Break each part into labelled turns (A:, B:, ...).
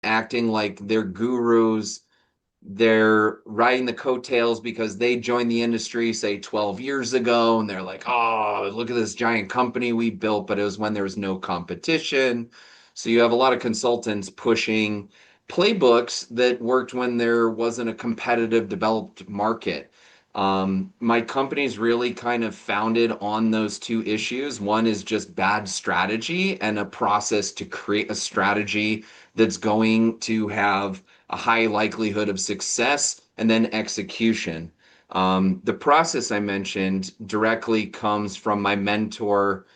A: acting like they're gurus. They're riding the coattails because they joined the industry, say 12 years ago, and they're like, oh, look at this giant company we built, but it was when there was no competition. So you have a lot of consultants pushing playbooks that worked when there wasn't a competitive developed market. My company's really kind of founded on those two issues. One is just bad strategy and a process to create a strategy that's going to have a high likelihood of success, and then execution. The process I mentioned directly comes from my mentor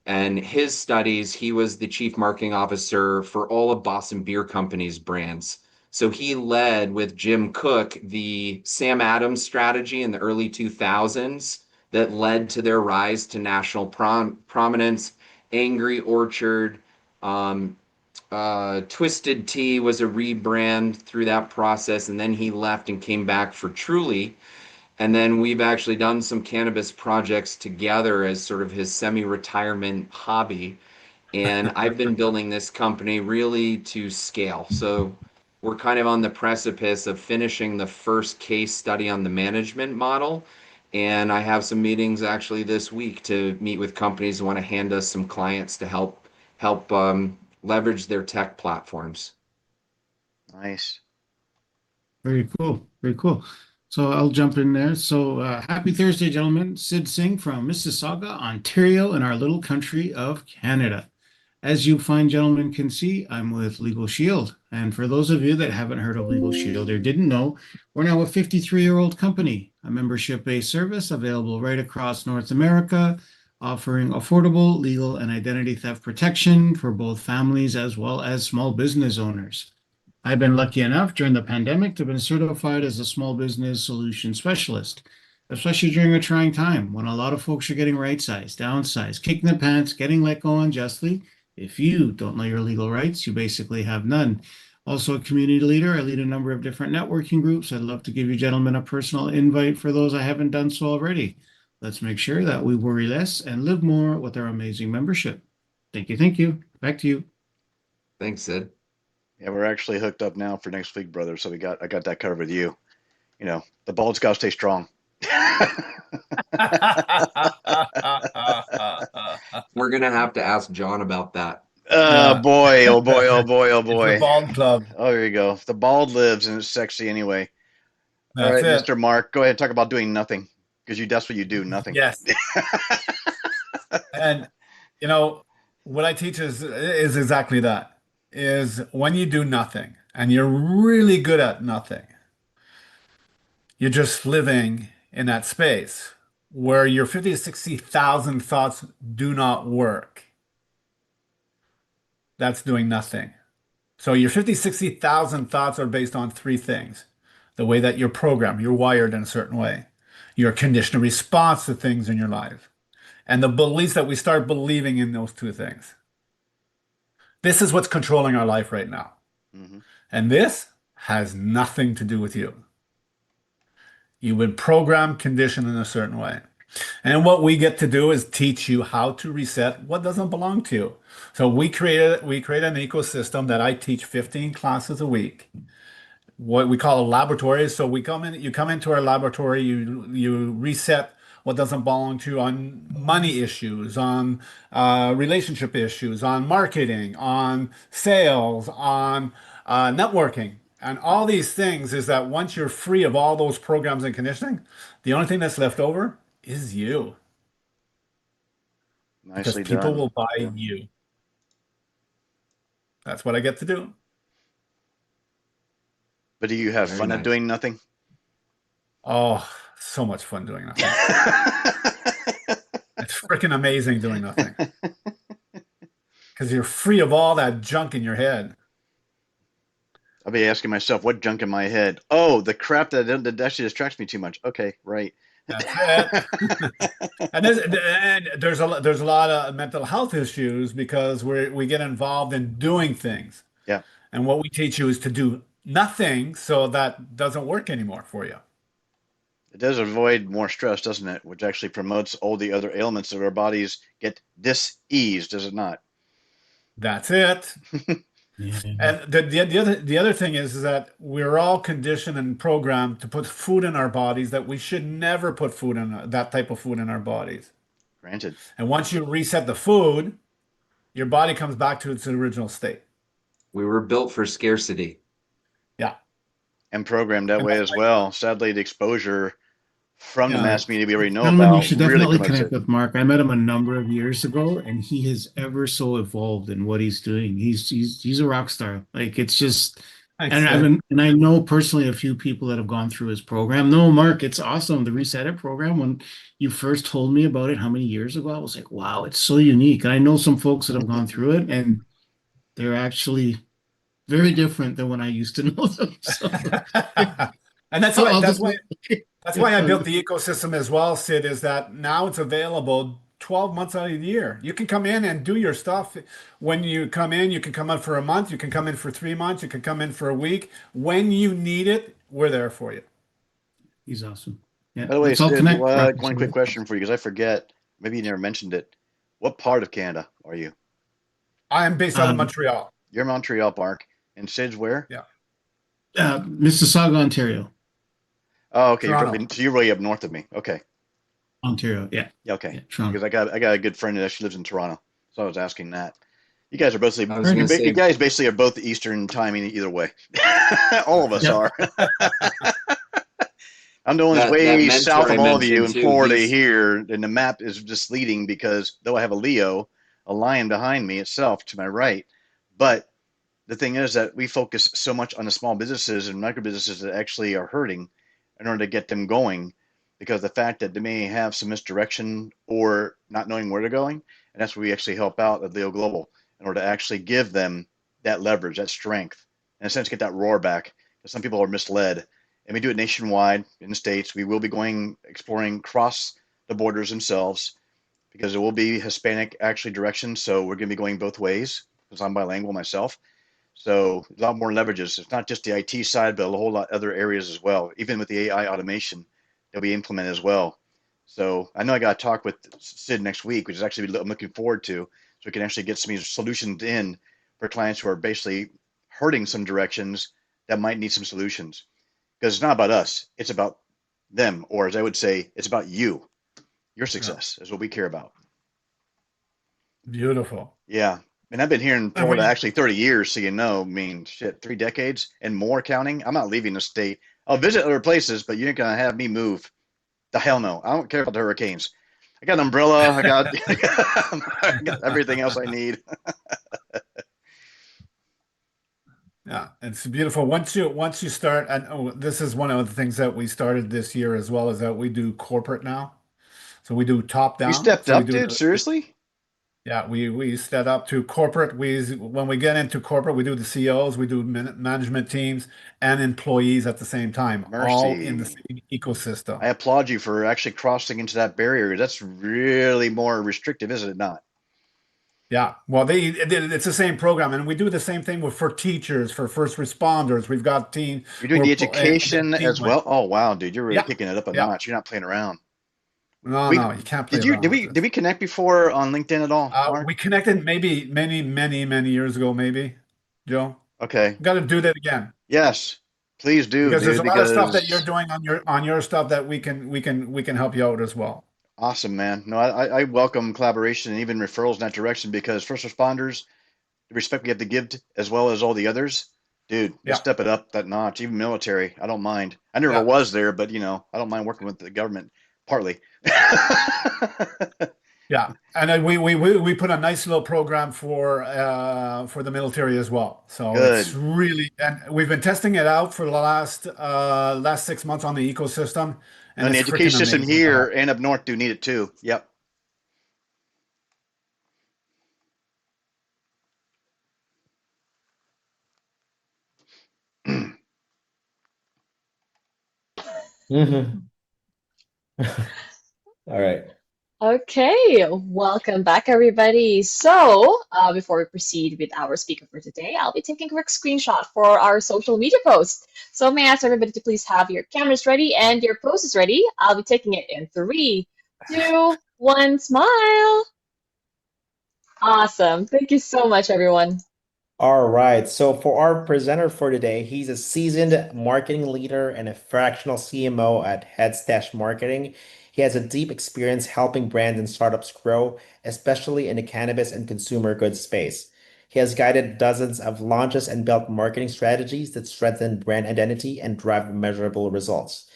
A: and his studies. He was the chief marketing officer for all of Boston Beer Company's brands. So he led with Jim Cook the Sam Adams strategy in the early 2000s that led to their rise to national prominence. Angry Orchard, um, Twisted Tea was a rebrand through that process, and then he left and came back for Truly. And then we've actually done some cannabis projects together as sort of his semi-retirement hobby. And I've been building this company really to scale. So we're kind of on the precipice of finishing the first case study on the management model. And I have some meetings actually this week to meet with companies who want to hand us some clients to help leverage their tech platforms.
B: Nice.
C: Very cool. Very cool. So I'll jump in there. So happy Thursday, gentlemen. Sid Singh from Mississauga, Ontario, in our little country of Canada. As you fine gentlemen can see, I'm with Legal Shield. And for those of you that haven't heard of Legal Shield or didn't know, we're now a 53-year-old company, a membership-based service available right across North America, offering affordable legal and identity theft protection for both families as well as small business owners. I've been lucky enough during the pandemic to have been certified as a small business solution specialist, especially during a trying time when a lot of folks are getting right-sized, downsized, kicking the pants, getting let go unjustly. If you don't know your legal rights, you basically have none. Also a community leader, I lead a number of different networking groups. I'd love to give you gentlemen a personal invite for those I haven't done so already. Let's make sure that we worry less and live more with our amazing membership. Thank you. Thank you. Back to you.
A: Thanks, Sid.
B: Yeah, we're actually hooked up now for next week, brother. So I got that covered with you. The bald's got to stay strong.
A: We're gonna have to ask John about that.
C: Yeah.
B: Boy, oh boy, oh boy, oh
D: It's the
B: boy.
D: Bald Club.
B: Oh, here you go. The bald lives and it's sexy anyway. All
D: That's
B: right,
D: it.
B: Mr. Mark, go ahead and talk about doing nothing because that's what you do, nothing.
D: Yes. And you know, what I teach is exactly that. Is when you do nothing and you're really good at nothing, you're just living in that space where your 50 to 60,000 thoughts do not work. That's doing nothing. So your 50, 60,000 thoughts are based on three things. The way that you're programmed, you're wired in a certain way. Your conditional response to things in your life. And the beliefs that we start believing in those two things. This is what's controlling our life right now.
B: Hmm.
D: And this has nothing to do with you. You've been programmed, conditioned in a certain way. And what we get to do is teach you how to reset what doesn't belong to you. So we create an ecosystem that I teach 15 classes a week. What we call a laboratory. So you come into our laboratory, you reset what doesn't belong to you on money issues, on relationship issues, on marketing, on sales, on networking. And all these things is that once you're free of all those programs and conditioning, the only thing that's left over is you because
B: Nicely
D: people
B: done.
D: will buy
B: Yeah.
D: you. That's what I get to do.
B: But do you have
A: Very
B: fun at
A: nice.
B: doing nothing?
D: Oh, so much fun doing nothing. It's freaking amazing doing nothing because you're free of all that junk in your head.
B: I'll be asking myself, what junk in my head? Oh, the crap that actually distracts me too much. Okay, right.
D: That's it. And there's a lot of mental health issues because we get involved in doing things.
B: Yeah,
D: And what we teach you is to do nothing so that doesn't work anymore for you.
B: it does avoid more stress, doesn't it? Which actually promotes all the other ailments that our bodies get dis-ease, does it not?
D: That's it.
C: Yeah.
D: And the other thing is that we're all conditioned and programmed to put food in our bodies that we should never put food in that type of food in our bodies.
B: Granted.
D: And once you reset the food, your body comes back to its original state.
A: We were built for scarcity.
D: Yeah.
B: And programmed that
D: And
B: way
D: that's
B: as well. Sadly, the exposure from the
D: yeah.
B: mass media we already know
C: Gentlemen, you
B: about
C: should
B: really
C: definitely
B: promotes
C: connect
B: it.
C: with Mark. I met him a number of years ago, and he has ever so evolved in what he's doing. He's a rock star. Like it's just,
D: Thanks,
C: and
D: Sid.
C: I know personally a few people that have gone through his program. No, Mark, it's awesome. The Reset It program. When you first told me about it, how many years ago? I was like, wow, it's so unique. And I know some folks that have gone through it, and they're actually very different than when I used to know them. So
D: And that's why
C: I'll
D: that's
C: just
D: why that's why I built the ecosystem as well, Sid, is that now it's available 12 months out of the year. You can come in and do your stuff. When you come in, you can come in for a month, you can come in for 3 months, you can come in for a week. When you need it, we're there for you.
C: He's awesome. Yeah,
B: By the way,
C: let's all
B: Sid,
C: connect. Rock and
B: one quick
C: roll.
B: question for you because I forget. Maybe you never mentioned it. What part of Canada are you?
D: I am based out of
C: Um,
D: Montreal.
B: You're Montreal, Park. And Sid's where?
D: Yeah.
C: Mississauga, Ontario.
B: Oh, okay.
D: Toronto.
B: So you're way up north of me. Okay.
C: Ontario. Yeah.
B: Yeah, okay.
C: Yeah. Toronto.
B: Because I got a good friend that actually lives in Toronto. So I was asking that. You guys are both
A: I was going to
B: you
A: say
B: guys basically are both Eastern timing either way. All of us
C: Yep.
B: are. I'm the one that's
A: that
B: way
A: mentor
B: south
A: I
B: of all of you
A: mentioned
B: in
A: too.
B: Florida
A: He's
B: here, and the map is misleading because though I have a Leo, a lion behind me itself to my right, but the thing is that we focus so much on the small businesses and micro businesses that actually are hurting in order to get them going because the fact that they may have some misdirection or not knowing where they're going, and that's where we actually help out at Leo Global in order to actually give them that leverage, that strength, in a sense, get that roar back. Because some people are misled, and we do it nationwide in the states. We will be going exploring across the borders themselves because there will be Hispanic actually directions. So we're going to be going both ways because I'm bilingual myself. So a lot more leverages. It's not just the IT side, but a whole lot other areas as well. Even with the AI automation that we implement as well. So I know I got to talk with Sid next week, which is actually I'm looking forward to, so we can actually get some solutions in for clients who are basically hurting some directions that might need some solutions. Because it's not about us; it's about them, or as I would say, it's about you. Your
D: Yeah.
B: success is what we care about.
D: Beautiful.
B: Yeah. And I've been here in
D: And
B: Florida actually 30 years, so you know, I mean, shit, 3 decades and more counting. I'm not leaving the state. I'll visit other places, but you ain't gonna have me move. The hell no. I don't care about the hurricanes. I got an umbrella. I got everything else I need.
D: Yeah, it's beautiful. Once you start, and this is one of the things that we started this year as well, is that we do corporate now. So we do top
B: You
D: down.
B: stepped
D: So we
B: up,
D: do
B: dude. Seriously?
D: yeah, we set up to corporate. When we get into corporate, we do the CEOs, we do management teams and employees at the same time, all in the
B: Mercy.
D: same ecosystem.
B: I applaud you for actually crossing into that barrier. That's really more restrictive, isn't it not?
D: Yeah, well, it's the same program, and we do the same thing for teachers, for first responders. We've got team
B: You're doing the
D: and then
B: education
D: team
B: as
D: wise.
B: well. Oh wow, dude, you're really
D: Yeah,
B: kicking it up a
D: yeah.
B: notch. You're not playing around.
D: No,
B: We
D: no, you can't play
B: did
D: around with
B: we
D: this.
B: connect before on LinkedIn at all, Mark?
D: We connected maybe many years ago, maybe, Joe.
B: Okay.
D: Got to do that again
B: Yes, please do,
D: because there's
B: dude,
D: a lot of stuff that you're
B: because
D: doing on your stuff that we can help you out as well.
B: awesome, man. No, I welcome collaboration and even referrals in that direction because first responders, the respect we have to give to, as well as all the others, dude, let's
D: Yeah,
B: step it up that notch. Even military, I don't mind. I never
D: yeah,
B: was there, but you know, I don't mind working with the government partly.
D: yeah. And then we put a nice little program for the military as well. So it's
B: Good.
D: really, and we've been testing it out for the last 6 months on the ecosystem, and
B: And the
D: it's
B: education
D: freaking
B: system
D: amazing what
B: here
D: happens.
B: and up north do need it too. Yep.
E: Mhm. All right.
F: Okay, welcome back, everybody. So, before we proceed with our speaker for today, I'll be taking a quick screenshot for our social media post. So, may I ask everybody to please have your cameras ready and your poses ready? I'll be taking it in 3, 2, 1, smile. Awesome. Thank you so much, everyone.
E: All right. So for our presenter for today, he's a seasoned marketing leader and a fractional CMO at Headstash Marketing. He has a deep experience helping brands and startups grow, especially in the cannabis and consumer goods space. He has guided dozens of launches and built marketing strategies that strengthen brand identity and drive measurable results.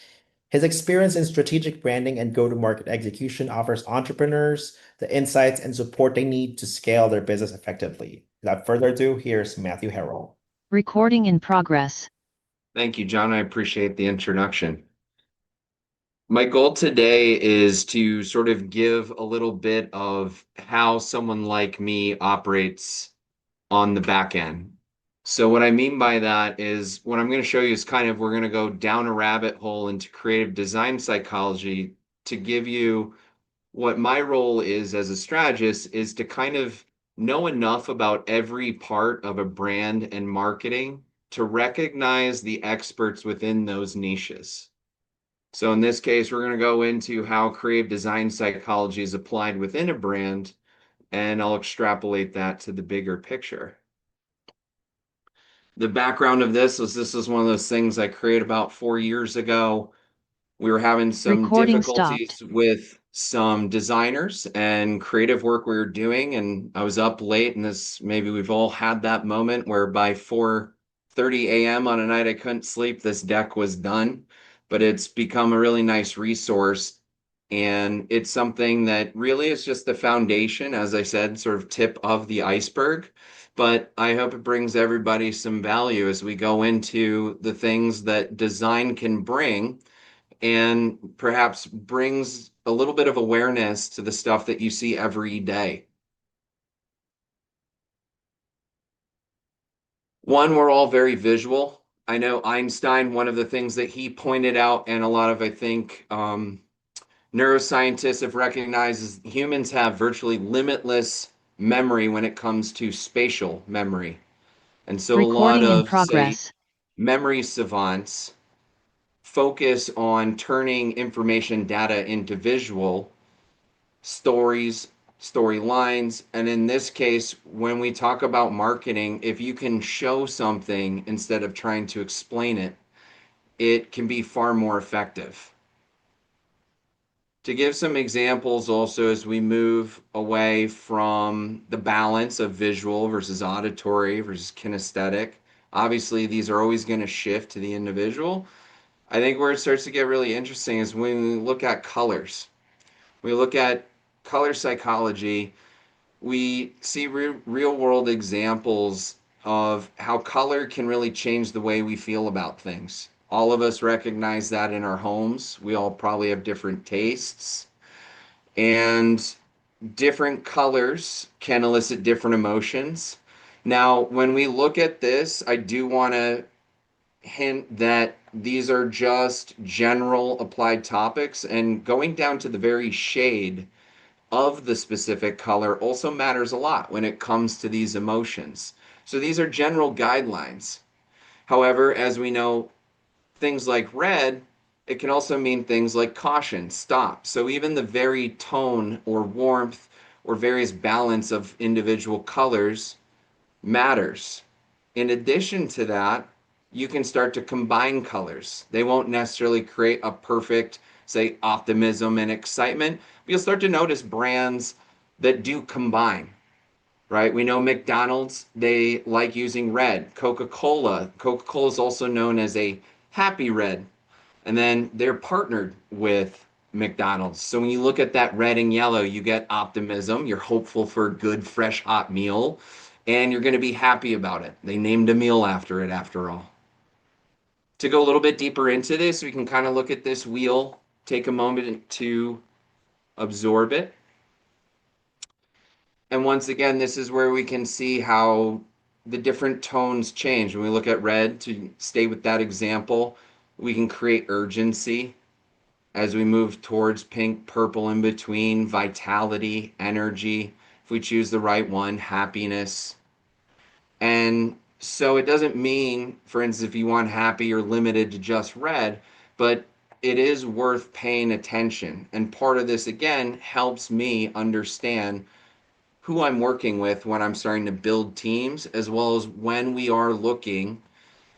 E: His experience in strategic branding and go-to-market execution offers entrepreneurs the insights and support they need to scale their business effectively. Without further ado, here's Matthew Harrell.
G: Recording in progress.
A: Thank you, John. I appreciate the introduction. My goal today is to sort of give a little bit of how someone like me operates on the back end. So what I mean by that is what I'm going to show you is kind of we're going to go down a rabbit hole into creative design psychology to give you what my role is as a strategist is to kind of know enough about every part of a brand and marketing to recognize the experts within those niches. So in this case, we're going to go into how creative design psychology is applied within a brand, and I'll extrapolate that to the bigger picture. The background of this was one of those things I created about 4 years ago. We were having some
G: Recording
A: difficulties
G: stopped.
A: with some designers and creative work we were doing, and I was up late, and this maybe we've all had that moment where by 4:30 a.m. on a night I couldn't sleep, this deck was done. But it's become a really nice resource, and it's something that really is just the foundation, as I said, sort of tip of the iceberg. But I hope it brings everybody some value as we go into the things that design can bring and perhaps brings a little bit of awareness to the stuff that you see every day. One, we're all very visual. I know Einstein, one of the things that he pointed out, and a lot of, I think, neuroscientists have recognized is humans have virtually limitless memory when it comes to spatial memory. And so a lot
G: Recording in
A: of, say,
G: progress.
A: memory savants focus on turning information data into visual stories, storylines. And in this case, when we talk about marketing, if you can show something instead of trying to explain it, it can be far more effective. To give some examples also as we move away from the balance of visual versus auditory versus kinesthetic, obviously these are always going to shift to the individual. I think where it starts to get really interesting is when we look at colors. We look at color psychology, we see real world examples of how color can really change the way we feel about things. All of us recognize that in our homes. We all probably have different tastes, and different colors can elicit different emotions. Now, when we look at this, I do want to hint that these are just general applied topics, and going down to the very shade of the specific color also matters a lot when it comes to these emotions. So these are general guidelines. However, as we know, things like red, it can also mean things like caution, stop. So even the very tone or warmth or various balance of individual colors matters. In addition to that, you can start to combine colors. They won't necessarily create a perfect, say, optimism and excitement, but you'll start to notice brands that do combine, right? We know McDonald's, they like using red. Coca-Cola is also known as a happy red. And then they're partnered with McDonald's. So when you look at that red and yellow, you get optimism. You're hopeful for a good, fresh, hot meal, and you're going to be happy about it. They named a meal after it, after all. To go a little bit deeper into this, we can kind of look at this wheel, take a moment to absorb it. And once again, this is where we can see how the different tones change. When we look at red, to stay with that example, we can create urgency. As we move towards pink, purple in between, vitality, energy, if we choose the right one, happiness. And so it doesn't mean, for instance, if you want happy, you're limited to just red, but it is worth paying attention. And part of this, again, helps me understand who I'm working with when I'm starting to build teams, as well as when we are looking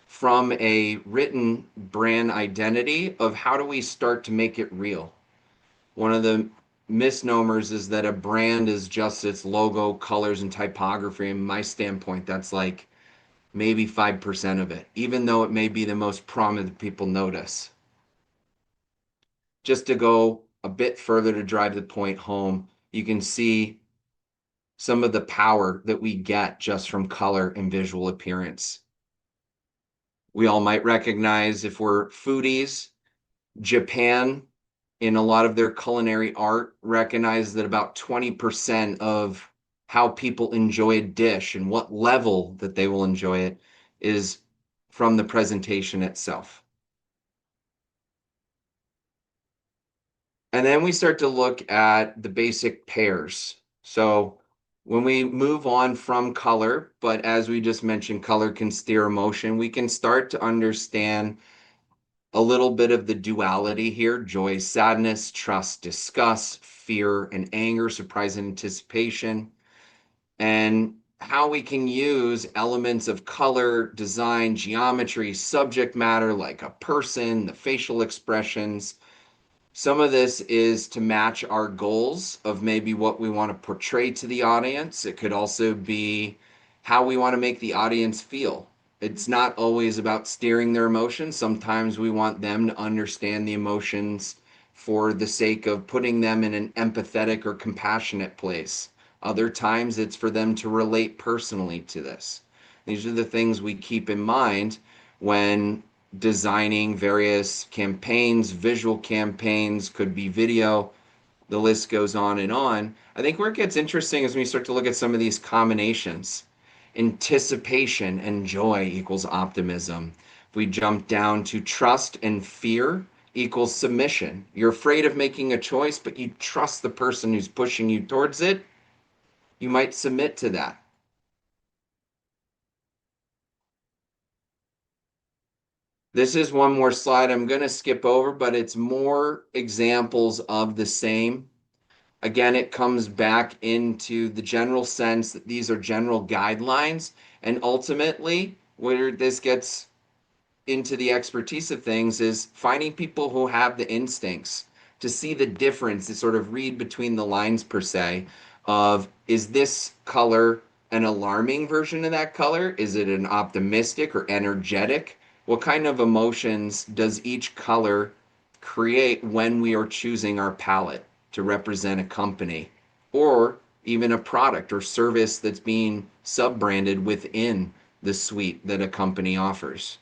A: from a written brand identity of how do we start to make it real. One of the misnomers is that a brand is just its logo, colors, and typography. In my standpoint, that's like maybe 5% of it, even though it may be the most prominent people notice. Just to go a bit further to drive the point home, you can see some of the power that we get just from color and visual appearance. We all might recognize, if we're foodies, Japan, in a lot of their culinary art, recognize that about 20% of how people enjoy a dish and what level that they will enjoy it is from the presentation itself. And then we start to look at the basic pairs. So when we move on from color, but as we just mentioned, color can steer emotion, we can start to understand a little bit of the duality here: joy, sadness, trust, disgust, fear, and anger, surprise, and anticipation, and how we can use elements of color, design, geometry, subject matter, like a person, the facial expressions. Some of this is to match our goals of maybe what we want to portray to the audience. It could also be how we want to make the audience feel. It's not always about steering their emotions. Sometimes we want them to understand the emotions for the sake of putting them in an empathetic or compassionate place. Other times it's for them to relate personally to this. These are the things we keep in mind when designing various campaigns, visual campaigns, could be video, the list goes on and on. I think where it gets interesting is when you start to look at some of these combinations. Anticipation and joy equals optimism. If we jump down to trust and fear equals submission. You're afraid of making a choice, but you trust the person who's pushing you towards it. You might submit to that. This is one more slide I'm going to skip over, but it's more examples of the same. Again, it comes back into the general sense that these are general guidelines, and ultimately, where this gets into the expertise of things is finding people who have the instincts to see the difference, to sort of read between the lines per se, of, is this color an alarming version of that color? Is it an optimistic or energetic? What kind of emotions does each color create when we are choosing our palette to represent a company or even a product or service that's being sub-branded within the suite that a company offers?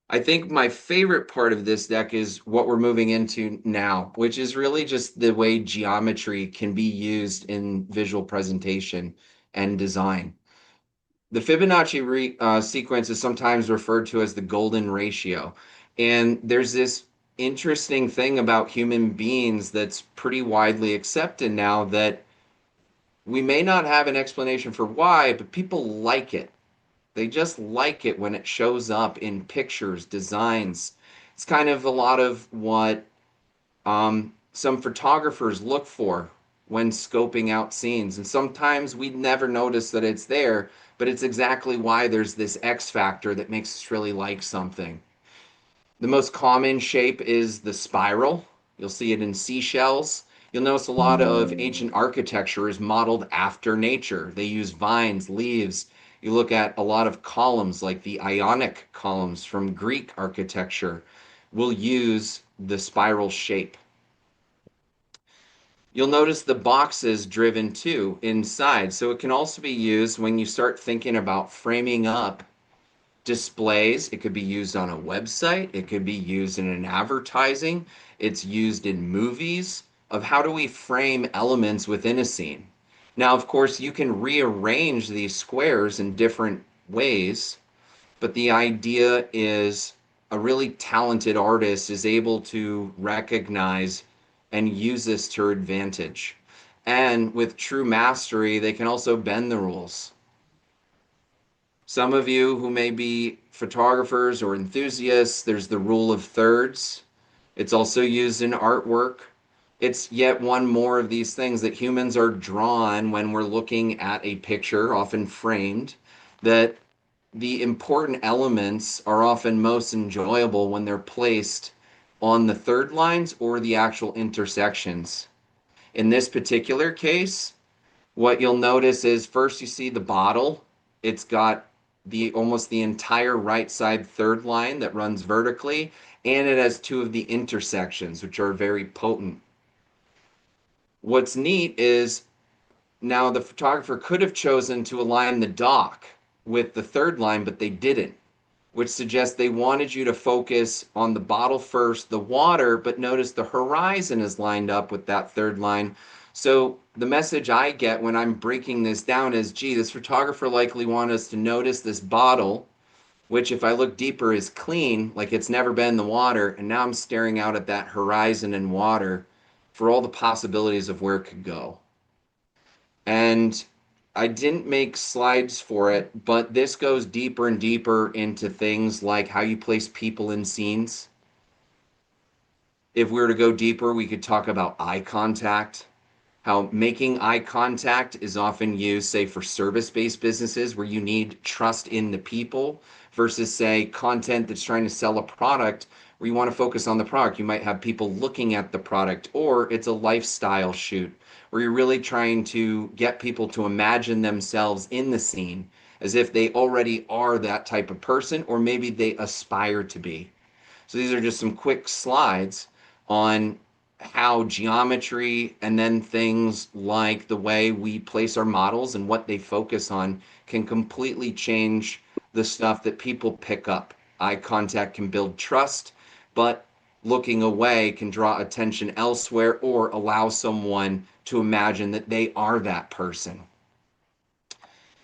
A: I think my favorite part of this deck is what we're moving into now, which is really just the way geometry can be used in visual presentation and design. The Fibonacci sequence is sometimes referred to as the golden ratio. And there's this interesting thing about human beings that's pretty widely accepted now, that we may not have an explanation for why, but people like it. They just like it when it shows up in pictures, designs. It's kind of a lot of what some photographers look for when scoping out scenes. And sometimes we never notice that it's there, but it's exactly why there's this X factor that makes us really like something. The most common shape is the spiral. You'll see it in seashells. You'll notice a lot of ancient architecture is modeled after nature. They use vines, leaves. You look at a lot of columns, like the Ionic columns from Greek architecture, will use the spiral shape. You'll notice the boxes driven too inside. So it can also be used when you start thinking about framing up displays. It could be used on a website. It could be used in an advertising. It's used in movies of how do we frame elements within a scene. Now, of course, you can rearrange these squares in different ways, but the idea is a really talented artist is able to recognize and use this to their advantage. And with true mastery, they can also bend the rules. Some of you who may be photographers or enthusiasts, there's the rule of thirds. It's also used in artwork. It's yet one more of these things that humans are drawn when we're looking at a picture, often framed, that the important elements are often most enjoyable when they're placed on the third lines or the actual intersections. In this particular case, what you'll notice is first you see the bottle. It's got the almost the entire right side third line that runs vertically, and it has two of the intersections, which are very potent. What's neat is now the photographer could have chosen to align the dock with the third line, but they didn't, which suggests they wanted you to focus on the bottle first, the water, but notice the horizon is lined up with that third line. So the message I get when I'm breaking this down is, gee, this photographer likely wanted us to notice this bottle, which if I look deeper is clean, like it's never been in the water, and now I'm staring out at that horizon and water for all the possibilities of where it could go. And I didn't make slides for it, but this goes deeper and deeper into things like how you place people in scenes. If we were to go deeper, we could talk about eye contact, how making eye contact is often used, say, for service-based businesses where you need trust in the people versus, say, content that's trying to sell a product where you want to focus on the product. You might have people looking at the product, or it's a lifestyle shoot where you're really trying to get people to imagine themselves in the scene as if they already are that type of person, or maybe they aspire to be. So these are just some quick slides on how geometry and then things like the way we place our models and what they focus on can completely change the stuff that people pick up. Eye contact can build trust, but looking away can draw attention elsewhere or allow someone to imagine that they are that person.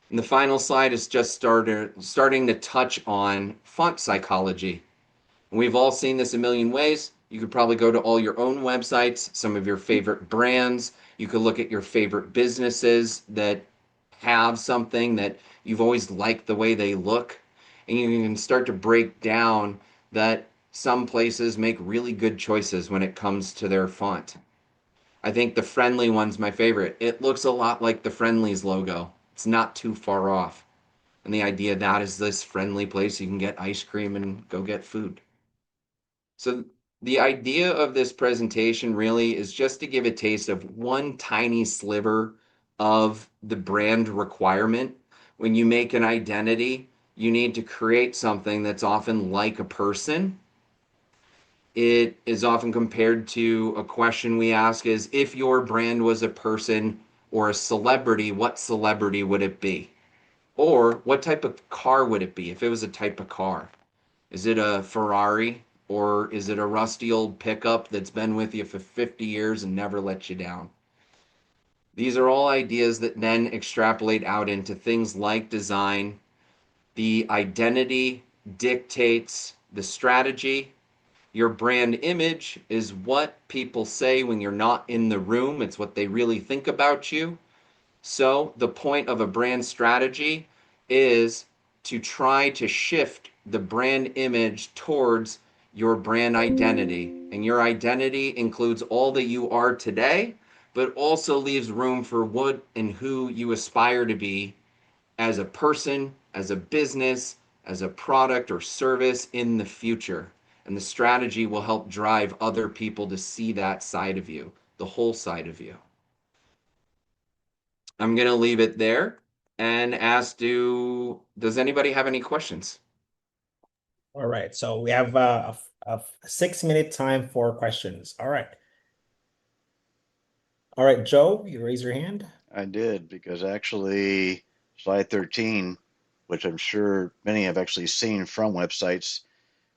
A: And the final slide is just starting to touch on font psychology. And we've all seen this a million ways. You could probably go to all your own websites, some of your favorite brands. You could look at your favorite businesses that have something that you've always liked the way they look. And you can start to break down that some places make really good choices when it comes to their font. I think the Friendly one's my favorite. It looks a lot like the Friendly's logo. It's not too far off. And the idea that is this friendly place you can get ice cream and go get food. So the idea of this presentation really is just to give a taste of one tiny sliver of the brand requirement. When you make an identity, you need to create something that's often like a person. It is often compared to a question we ask is, if your brand was a person or a celebrity, what celebrity would it be? Or what type of car would it be if it was a type of car? Is it a Ferrari or is it a rusty old pickup that's been with you for 50 years and never let you down? These are all ideas that then extrapolate out into things like design. The identity dictates the strategy. Your brand image is what people say when you're not in the room. It's what they really think about you. So the point of a brand strategy is to try to shift the brand image towards your brand identity. And your identity includes all that you are today, but also leaves room for what and who you aspire to be as a person, as a business, as a product or service in the future. And the strategy will help drive other people to see that side of you, the whole side of you. I'm going to leave it there and ask, does anybody have any questions?
E: All right, so we have a 6-minute time for questions. All right. All right, Joe, you raise your hand.
B: I did, because actually slide 13, which I'm sure many have actually seen from websites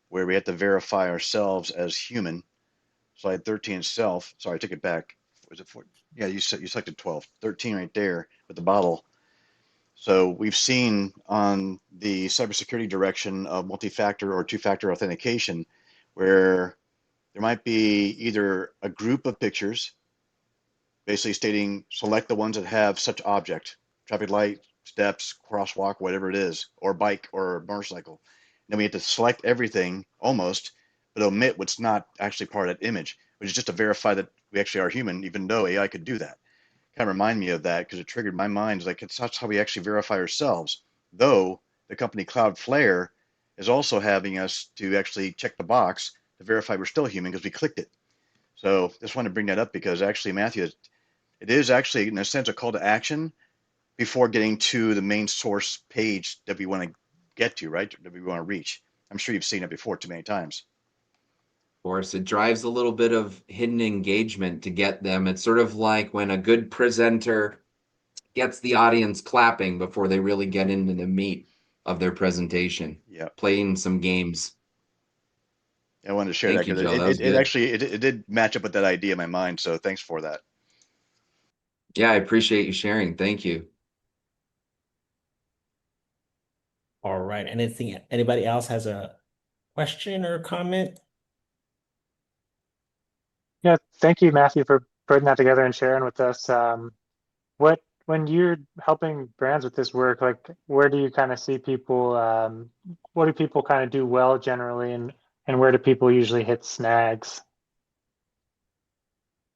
B: where we have to verify ourselves as human. Slide 13 itself, sorry, I took it back. Was it 4? Yeah, you selected 12. 13 right there with the bottle. So we've seen on the cybersecurity direction of multi-factor or two-factor authentication where there might be either a group of pictures basically stating select the ones that have such object, traffic light, steps, crosswalk, whatever it is, or bike or motorcycle. Then we have to select everything almost, but omit what's not actually part of that image, which is just to verify that we actually are human, even though AI could do that. Kind of remind me of that because it triggered my mind. It's like that's how we actually verify ourselves. Though the company Cloudflare is also having us to actually check the box to verify we're still human because we clicked it. So just want to bring that up because actually, Matthew, it is actually in a sense a call to action before getting to the main source page that we want to get to, right? That we want to reach. I'm sure you've seen it before too many times.
A: Of course, it drives a little bit of hidden engagement to get them. It's sort of like when a good presenter gets the audience clapping before they really get into the meat of their presentation,
B: Yeah,
A: playing some games.
B: I wanted to share that
A: Thank you,
B: because
A: Joe. That was
B: it
A: good.
B: actually it did match up with that idea in my mind. So thanks for that.
A: Yeah, I appreciate you sharing. Thank you.
E: All right. Anybody else has a question or comment?
H: Yeah, thank you, Matthew, for putting that together and sharing with us. When you're helping brands with this work, like where do you kind of see people, what do people kind of do well generally, and where do people usually hit snags?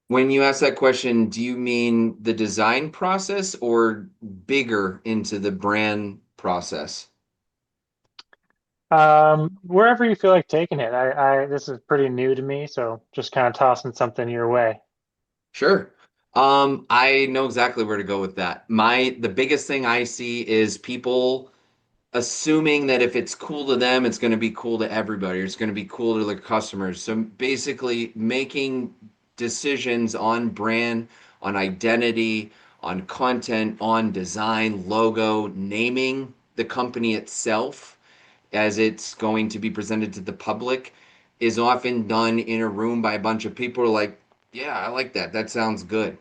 A: When you ask that question, do you mean the design process or bigger into the brand process?
H: Wherever you feel like taking it. This is pretty new to me, so just kind of tossing something your way.
A: Sure. I know exactly where to go with that. The biggest thing I see is people assuming that if it's cool to them, it's going to be cool to everybody, or it's going to be cool to their customers. So basically, making decisions on brand, on identity, on content, on design, logo, naming the company itself as it's going to be presented to the public is often done in a room by a bunch of people who are like, yeah, I like that. That sounds good.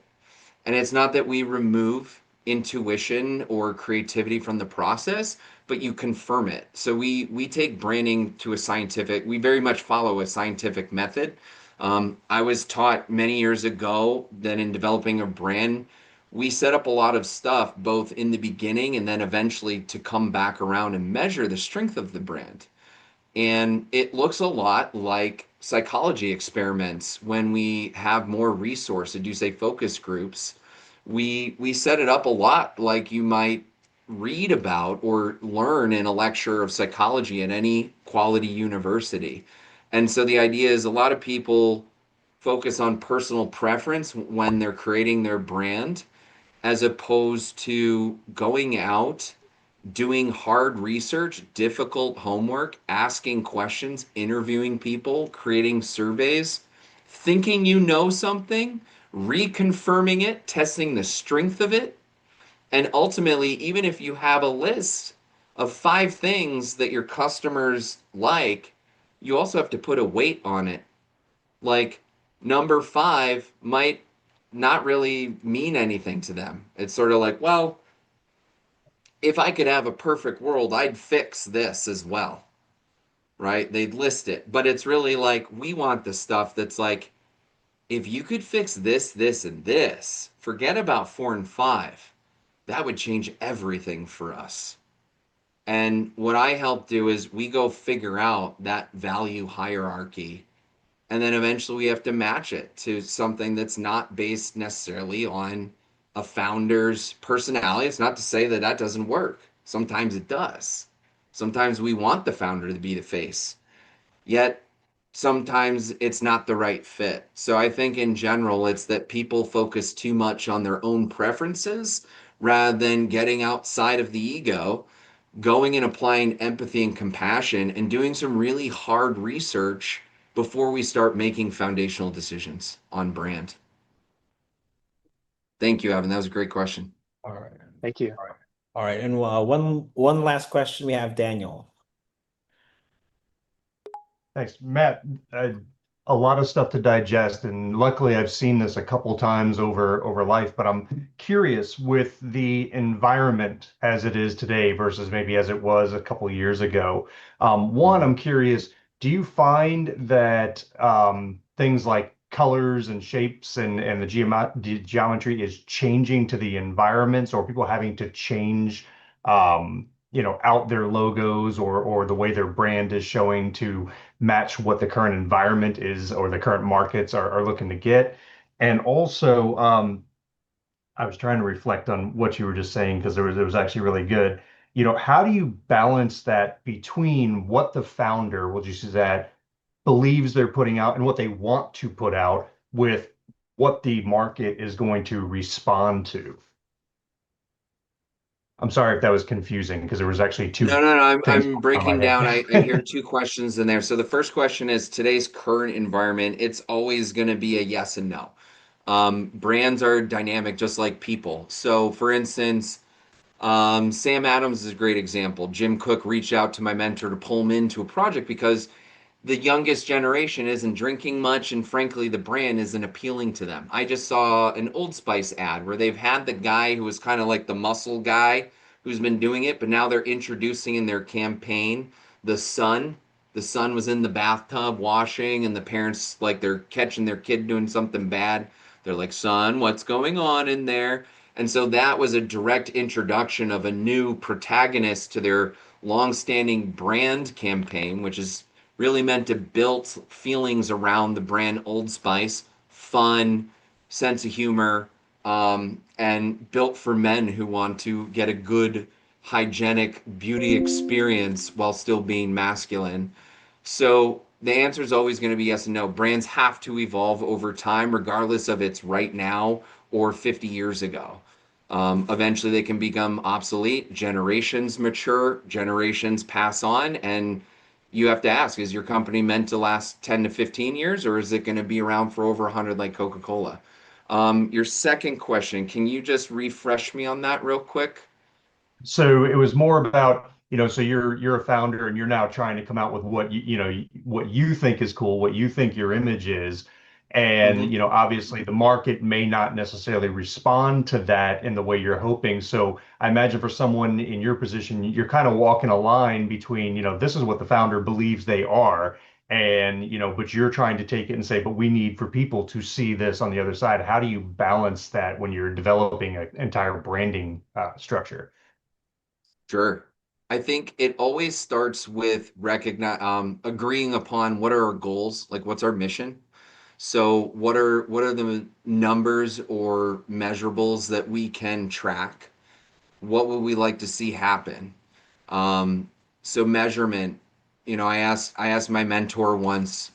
A: And it's not that we remove intuition or creativity from the process, but you confirm it. So we take branding to a scientific, we very much follow a scientific method. I was taught many years ago that in developing a brand, we set up a lot of stuff both in the beginning and then eventually to come back around and measure the strength of the brand. And it looks a lot like psychology experiments when we have more resources, do say focus groups. We set it up a lot like you might read about or learn in a lecture of psychology at any quality university. And so the idea is a lot of people focus on personal preference when they're creating their brand as opposed to going out, doing hard research, difficult homework, asking questions, interviewing people, creating surveys, thinking you know something, reconfirming it, testing the strength of it. And ultimately, even if you have a list of 5 things that your customers like, you also have to put a weight on it. Like number 5 might not really mean anything to them. It's sort of like, well, if I could have a perfect world, I'd fix this as well, right? They'd list it. But it's really like we want the stuff that's like, if you could fix this, this, and this, forget about 4 and 5. That would change everything for us. And what I help do is we go figure out that value hierarchy. And then eventually we have to match it to something that's not based necessarily on a founder's personality. It's not to say that that doesn't work. Sometimes it does. Sometimes we want the founder to be the face, yet sometimes it's not the right fit. So I think in general, it's that people focus too much on their own preferences rather than getting outside of the ego, going and applying empathy and compassion and doing some really hard research before we start making foundational decisions on brand. Thank you, Evan. That was a great question.
E: All right.
H: Thank you.
E: All right. And one last question we have, Daniel.
I: Thanks, Matt. A lot of stuff to digest, and luckily I've seen this a couple times over life. But I'm curious with the environment as it is today versus maybe as it was a couple years ago. One, I'm curious, do you find that things like colors and shapes and the geometry is changing to the environments, or people having to change out their logos or the way their brand is showing to match what the current environment is or the current markets are looking to get. And also, I was trying to reflect on what you were just saying because it was actually really good. How do you balance that between what the founder, we'll just use that, believes they're putting out and what they want to put out with what the market is going to respond to? I'm sorry if that was confusing because there was actually two
A: No. I'm
I: things
A: I'm
I: going on in my
A: breaking down. I hear
I: head.
A: two questions in there. So the first question is today's current environment. It's always going to be a yes and no. Brands are dynamic, just like people. So, for instance, Sam Adams is a great example. Jim Cook reached out to my mentor to pull him into a project because the youngest generation isn't drinking much, and frankly, the brand isn't appealing to them. I just saw an Old Spice ad where they've had the guy who was kind of like the muscle guy who's been doing it, but now they're introducing in their campaign the son. The son was in the bathtub washing, and the parents, like, they're catching their kid doing something bad. They're like, son, what's going on in there? And so that was a direct introduction of a new protagonist to their long-standing brand campaign, which is really meant to build feelings around the brand Old Spice, fun, sense of humor, and built for men who want to get a good, hygienic beauty experience while still being masculine. So the answer is always going to be yes and no. Brands have to evolve over time, regardless of it's right now or 50 years ago. Eventually, they can become obsolete. Generations mature, generations pass on, and you have to ask, is your company meant to last 10 to 15 years, or is it going to be around for over 100 like Coca-Cola? Your second question, can you just refresh me on that real quick?
I: So it was more about, so you're a founder and you're now trying to come out with what what you think is cool, what you think your image is. And,
A: Hmm.
I: obviously the market may not necessarily respond to that in the way you're hoping. So I imagine for someone in your position, you're kind of walking a line between, this is what the founder believes they are. And, but you're trying to take it and say, but we need for people to see this on the other side. How do you balance that when you're developing an entire branding structure?
A: Sure. I think it always starts with agreeing upon what are our goals, like what's our mission. So what are the numbers or measurables that we can track? What would we like to see happen? Um, so measurement, I asked my mentor once.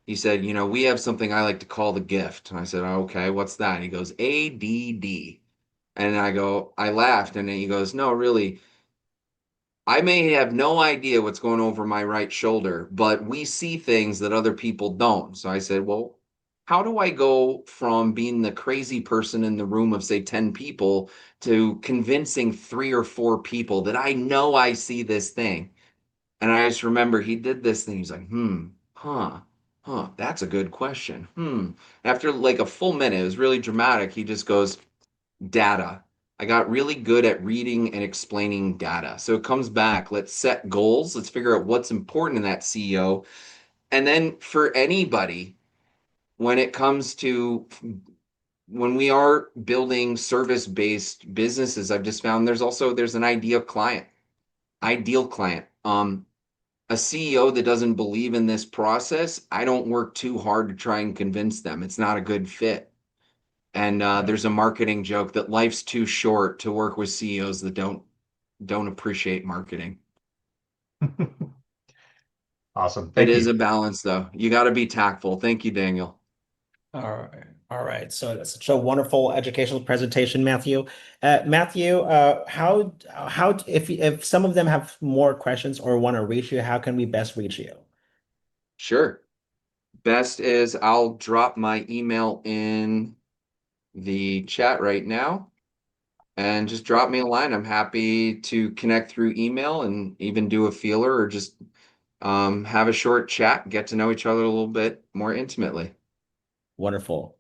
A: He said, we have something I like to call the gift. And I said, okay, what's that? And he goes, ADD. And I laughed, and then he goes, no, really, I may have no idea what's going over my right shoulder, but we see things that other people don't. So I said, well, how do I go from being the crazy person in the room of, say, 10 people to convincing three or four people that I know I see this thing? And I just remember he did this thing. He's like, that's a good question. After like a full minute, it was really dramatic. He just goes, data. I got really good at reading and explaining data. So it comes back. Let's set goals. Let's figure out what's important in that CEO. And then for anybody, when it comes to when we are building service-based businesses, I've just found there's an ideal client. A CEO that doesn't believe in this process, I don't work too hard to try and convince them. It's not a good fit. And
I: Yeah.
A: there's a marketing joke that life's too short to work with CEOs that don't appreciate marketing.
I: Awesome.
A: It
I: Thank
A: is
I: you.
A: a balance, though. You got to be tactful. Thank you, Daniel.
E: All right. All right. So that's such a wonderful educational presentation, Matthew. Matthew, how if some of them have more questions or want to reach you, how can we best reach you?
A: Sure. Best is I'll drop my email in the chat right now and just drop me a line. I'm happy to connect through email and even do a feeler or just have a short chat, get to know each other a little bit more intimately.
E: Wonderful.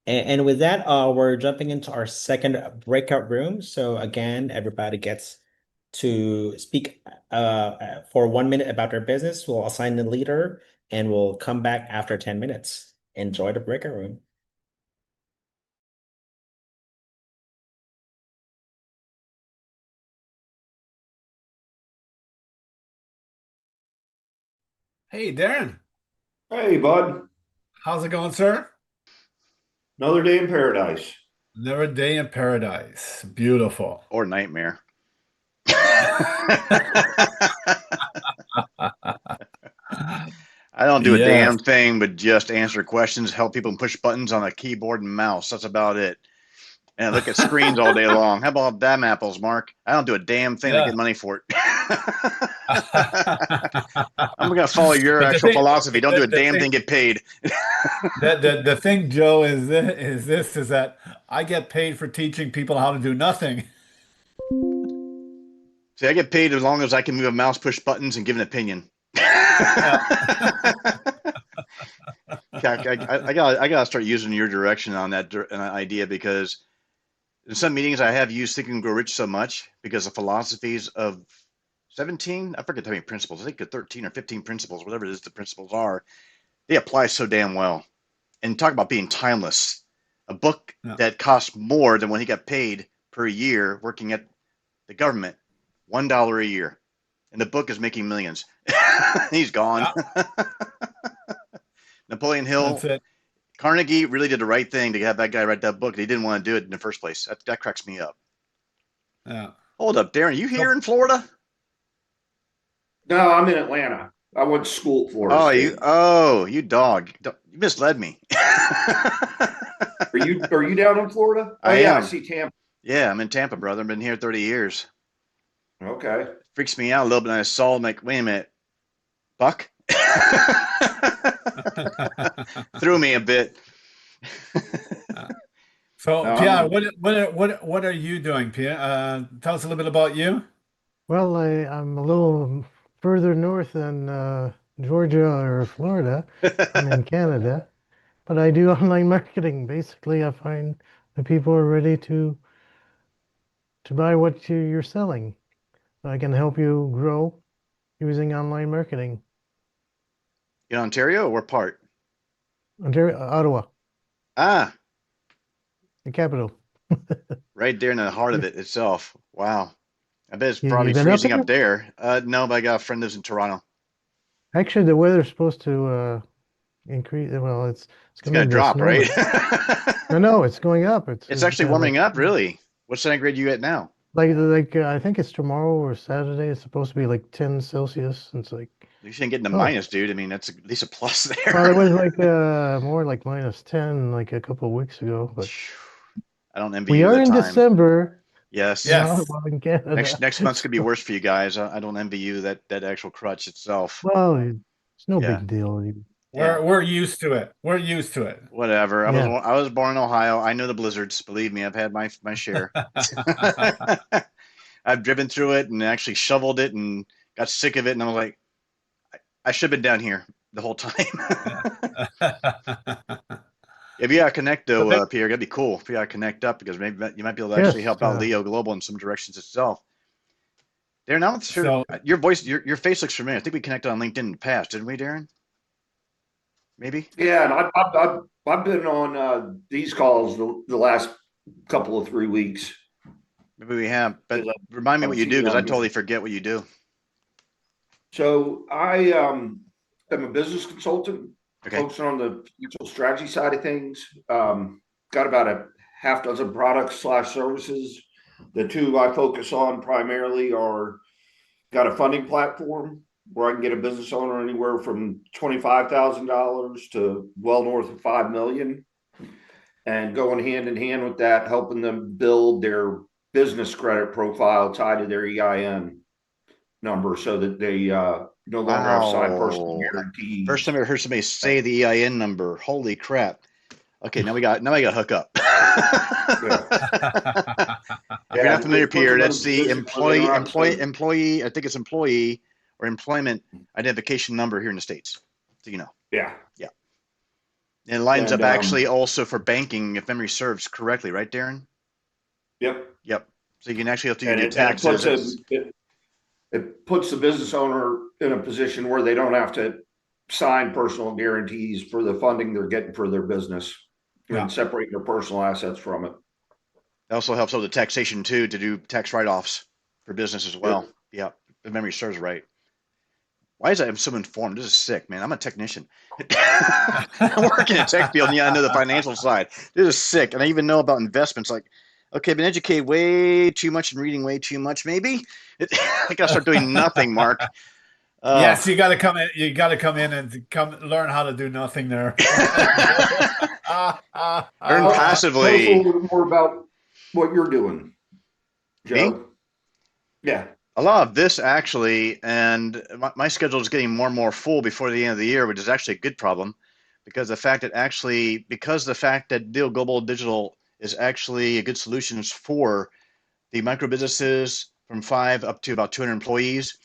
E: And with that, we're jumping into our second breakout room. So again, everybody gets to speak for 1 minute about their business. We'll assign the leader and we'll come back after 10 minutes. Enjoy the breakout room.
D: Hey, Darren.
J: Hey, bud.
D: How's it going, sir?
J: Another day in paradise.
D: Another day in paradise. Beautiful.
B: Or nightmare. I don't do a
D: Yes.
B: damn thing but just answer questions, help people push buttons on a keyboard and mouse. That's about it. And I look at screens all day long. How about them apples, Mark? I don't do a damn thing to
D: Yeah.
B: get money for it. I'm gonna follow your
D: But
B: actual philosophy. Don't do a
D: the
B: damn
D: thing,
B: thing, get paid.
D: the thing, Joe, is that I get paid for teaching people how to do nothing.
B: See, I get paid as long as I can move a mouse, push buttons, and give an opinion.
D: Yeah.
B: I gotta start using your direction on that idea, because in some meetings I have used Think and Grow Rich so much because the philosophies of 17, I forget how many principles, I think 13 or 15 principles, whatever it is the principles are, they apply so damn well. And talk about being timeless. A book
D: Yeah.
B: that cost more than what he got paid per year working at the government, $1 a year. And the book is making millions. He's gone.
D: Yeah.
B: Napoleon Hill,
D: That's it.
B: Carnegie really did the right thing to have that guy write that book. He didn't want to do it in the first place. That cracks me up.
D: Yeah.
B: Hold up, Darren, you here in Florida?
J: No, I'm in Atlanta. I went to school at Florida State.
B: You dog. You misled me.
J: Are you down in Florida? Oh
B: I
J: yeah, I
B: am.
J: see Tampa.
B: Yeah, I'm in Tampa, brother. I've been here 30 years.
J: Okay.
B: Freaks me out a little bit. And I saw him like, wait a minute, Buck? Threw me a bit.
D: So,
J: No,
D: Pierre, what are you doing, Pierre? Tell us a little bit about you.
K: Well, I'm a little further north than Georgia or Florida. I'm in Canada, but I do online marketing. Basically, I find the people are ready to buy what you're selling. I can help you grow using online marketing.
B: In Ontario, or what part?
K: Ontario, Ottawa,
B: Ah,
K: the capital.
B: right there in the heart of it itself. Wow. I bet it's
K: You
B: probably
K: been up
B: freezing up
K: there?
B: there. No, but I got a friend lives in Toronto.
K: Actually, the weather's supposed to increase. Well, it's
B: It's
K: gonna
B: gonna
K: be the
B: drop,
K: snow.
B: right?
K: No, it's going up.
B: It's actually warming up, really. What centigrade you at now?
K: Like I think it's tomorrow or Saturday. It's supposed to be like 10 Celsius. And it's like,
B: You shouldn't get into
K: oh,
B: minus, dude. I mean, that's at least a plus
K: well, it
B: there.
K: was like more like -10 like a couple of weeks ago. But
B: I don't envy
K: we
B: you
K: are
B: the
K: in
B: time.
K: December,
B: Yes.
K: not
D: Yes.
K: well in Canada.
B: Next month's gonna be worse for you guys. I don't envy you that actual crutch itself.
K: Well, it's no
B: Yeah.
K: big deal.
B: Yeah.
D: We're used to it. We're used to it.
B: Whatever.
K: Yeah.
B: I was born in Ohio. I know the blizzards. Believe me, I've had my share. I've driven through it and actually shoveled it and got sick of it. And I was like, I should have been down here the whole time. If you gotta connect though, Pierre, that'd be cool. If you gotta connect up, because maybe you might be able to actually
K: Yes.
B: help out Leo Global in some directions itself. Darren, I'm not sure.
D: So,
B: Your voice, your face looks familiar. I think we connected on LinkedIn in the past, didn't we, Darren? Maybe.
J: Yeah, and I've been on these calls the last couple of 3 weeks.
B: Maybe we have. But remind me what you do, because I totally forget what you do.
J: So I am a business consultant,
B: Okay.
J: focusing on the financial strategy side of things. Got about a half dozen products / services. The two I focus on primarily are, got a funding platform where I can get a business owner anywhere from $25,000 to well north of 5 million, and going hand in hand with that, helping them build their business credit profile tied to their EIN number, so that they no longer have signed personal
B: Wow.
J: guarantees.
B: First time I ever heard somebody say the EIN number. Holy crap. Okay, now I got to hook up. If you're not familiar, Pierre, that's the employee, I think it's employee or employment identification number here in the States. So you know.
J: Yeah.
B: Yeah. And it lines up actually also for banking, if memory serves correctly, right, Darren?
J: Yep.
B: Yep. So you can actually have to do
J: And
B: your
J: it
B: taxes.
J: it puts the business owner in a position where they don't have to sign personal guarantees for the funding they're getting for their business, and separate their personal assets from it.
B: It also helps with the taxation too, to do tax write-offs for business as well. Yep. If memory serves right. Why is that? I'm so informed. This is sick, man. I'm a technician. I'm working in tech field, and yeah, I know the financial side. This is sick, and I even know about investments. Like, okay, I've been educated way too much and reading way too much. Maybe I gotta start doing nothing, Mark.
D: Yes, you got to come in. You got to come in and learn how to do nothing there.
B: Earn
J: Tell us a
B: passively.
J: little bit more about what you're doing,
B: Me?
J: Joe. Yeah.
B: A lot of this actually, and my schedule is getting more and more full before the end of the year, which is actually a good problem because the fact that Deal Global Digital is actually a good solution for the micro businesses from 5 up to about 200 employees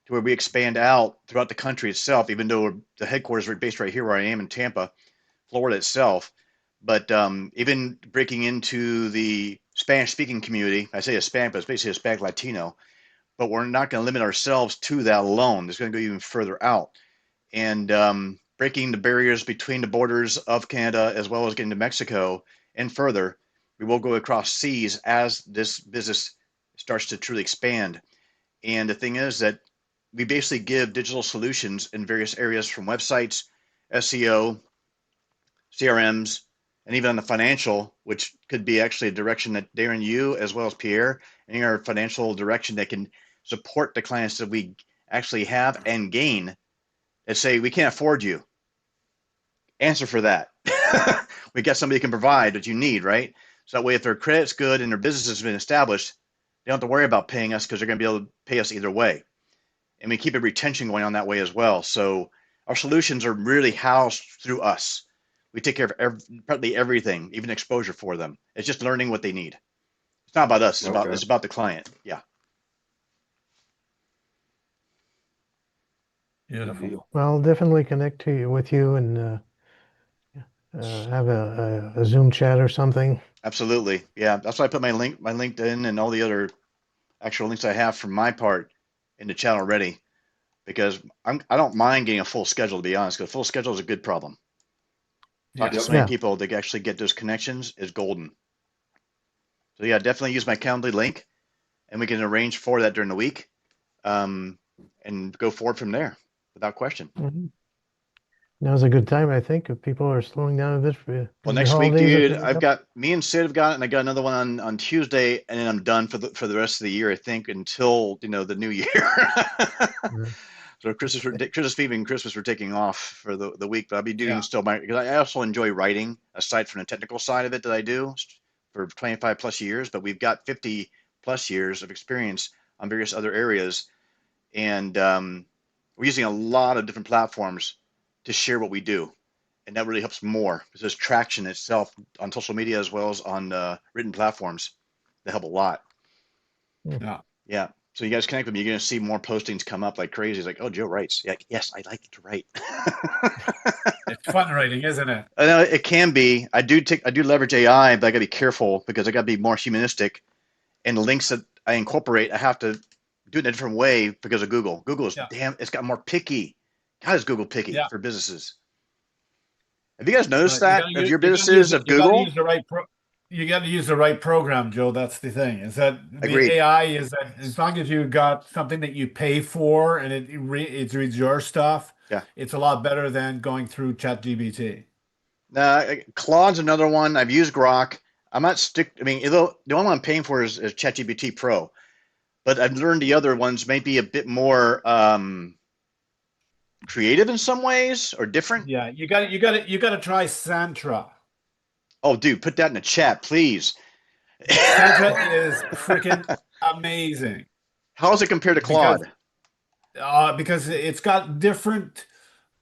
B: to where we expand out throughout the country itself, even though the headquarters are based right here where I am in Tampa, Florida itself. But even breaking into the Spanish speaking community, I say Hispanic, but it's basically Hispanic Latino, but we're not going to limit ourselves to that alone. It's going to go even further out. And breaking the barriers between the borders of Canada as well as getting to Mexico and further, we will go across seas as this business starts to truly expand. And the thing is that we basically give digital solutions in various areas from websites, SEO, CRMs, and even on the financial, which could be actually a direction that Darren, you as well as Pierre, any our financial direction that can support the clients that we actually have and gain and say, we can't afford you. Answer for that. We got somebody who can provide what you need, right? So that way, if their credit's good and their business has been established, they don't have to worry about paying us because they're going to be able to pay us either way. And we keep a retention going on that way as well. So our solutions are really housed through us. We take care of practically everything, even exposure for them. It's just learning what they need. It's not about us. It's about the client. Yeah.
D: Beautiful.
K: Well, I'll definitely connect with you and have a Zoom chat or something.
B: Absolutely. Yeah. That's why I put my LinkedIn and all the other actual links I have from my part in the chat already because I don't mind getting a full schedule, to be honest, because a full schedule is a good problem. Talk to so many people that actually get those connections is golden. So yeah, definitely use my Calendly link and we can arrange for that during the week and go forward from there without question.
K: Now's a good time, I think, if people are slowing down a bit for
B: Well,
K: the
B: next week,
K: holidays are
B: dude,
K: coming
B: I've
K: up.
B: got me and Sid have got it, and I got another one on Tuesday, and then I'm done for the rest of the year, I think, until the new year. So Christmas Eve and Christmas we're taking off for the week, but I'll be doing still because I also enjoy writing aside from the technical side of it that I do for 25 plus years, but we've got 50 plus years of experience on various other areas, and we're using a lot of different platforms to share what we do. And that really helps more because there's traction itself on social media as well as on written platforms that help a lot. Yeah. So you guys connect with me. You're going to see more postings come up like crazy. It's like, oh, Joe writes. Yeah, yes, I like to write.
D: It's fun writing, isn't it?
B: I know it can be. I do leverage AI, but I got to be careful because I got to be more humanistic. And the links that I incorporate, I have to do it in a different way because of Google. Google is it's got more picky. God, is Google picky for businesses? Have you guys noticed that of your businesses of Google?
D: You got to use the right program, Joe. That's the thing. Is that the
B: Agreed.
D: AI is that as long as you got something that you pay for and it reads your stuff, it's a lot better than going through ChatGPT.
B: Claude's another one. I've used Grok. I'm not I mean, the one I'm paying for is ChatGPT Pro, but I've learned the other ones may be a bit more creative in some ways or different.
D: Yeah, you got to try Santra.
B: Oh, dude, put that in the chat, please.
D: Santra is freaking amazing.
B: How does it compare to Claude?
D: Because it's got different.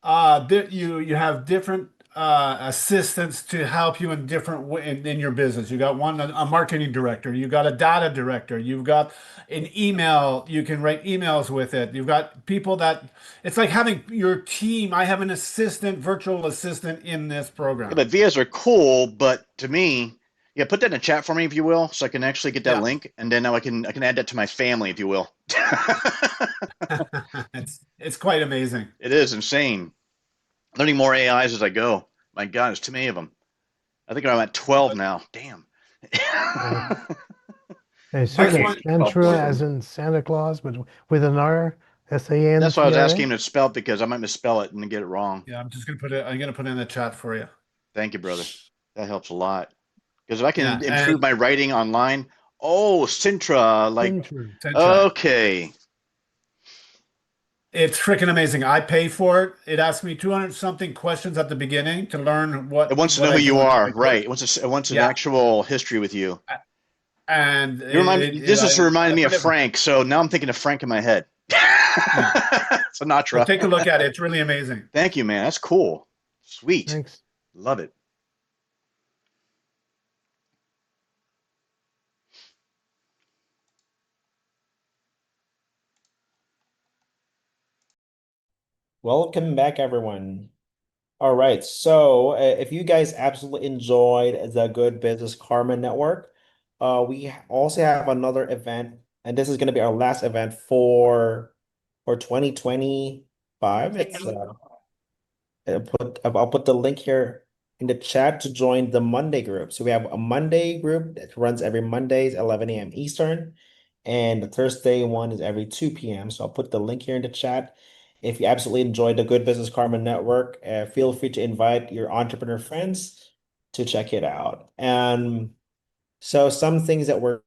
D: You have different assistants to help you in different in your business. You got a marketing director. You got a data director. You've got an email. You can write emails with it. You've got people that it's like having your team. I have an assistant, virtual assistant in this program.
B: Yeah, but VAs are cool, but to me, put that in the chat for me if you will, so I can actually get that link, and then now I can add that to my family if you will.
D: It's quite amazing.
B: It is insane. Learning more AIs as I go. My God, there's too many of them. I think I'm at 12 now. Damn.
K: I said Santra as in Santa Claus, but with an R.
B: That's why I was asking him
K: SANCRA.
B: to spell it because I might misspell it and get it wrong.
D: Yeah, I'm just gonna put it. I'm gonna put it in the chat for you.
B: Thank you, brother. That helps a lot. Because if I
D: Yeah,
B: can improve my writing online, oh, Sintra, like,
K: Century.
B: okay.
D: It's freaking amazing. I pay for it. It asks me 200 something questions at the beginning to learn
B: It wants to know
D: what
B: who
D: I do
B: you
D: and how
B: are,
D: I do
B: right?
D: it.
B: It wants an
D: Yeah,
B: actual history with you.
D: and
B: You remind me. This is reminding
D: I
B: me of
D: put it.
B: Frank, so now I'm thinking of Frank in my head.
D: Yeah, so
B: Sinatra.
D: take a look at it. It's really amazing.
B: Thank you, man. That's cool. Sweet.
K: Thanks.
B: Love it.
E: Welcome back, everyone. All right. So, if you guys absolutely enjoyed the Good Business Karma Network, we also have another event, and this is going to be our last event for 2025. I'll put the link here in the chat to join the Monday group. So we have a Monday group that runs every Mondays, 11 a.m. Eastern, and the Thursday one is every 2 p.m. So I'll put the link here in the chat. If you absolutely enjoyed the Good Business Karma Network, feel free to invite your entrepreneur friends to check it out. And so some things that we're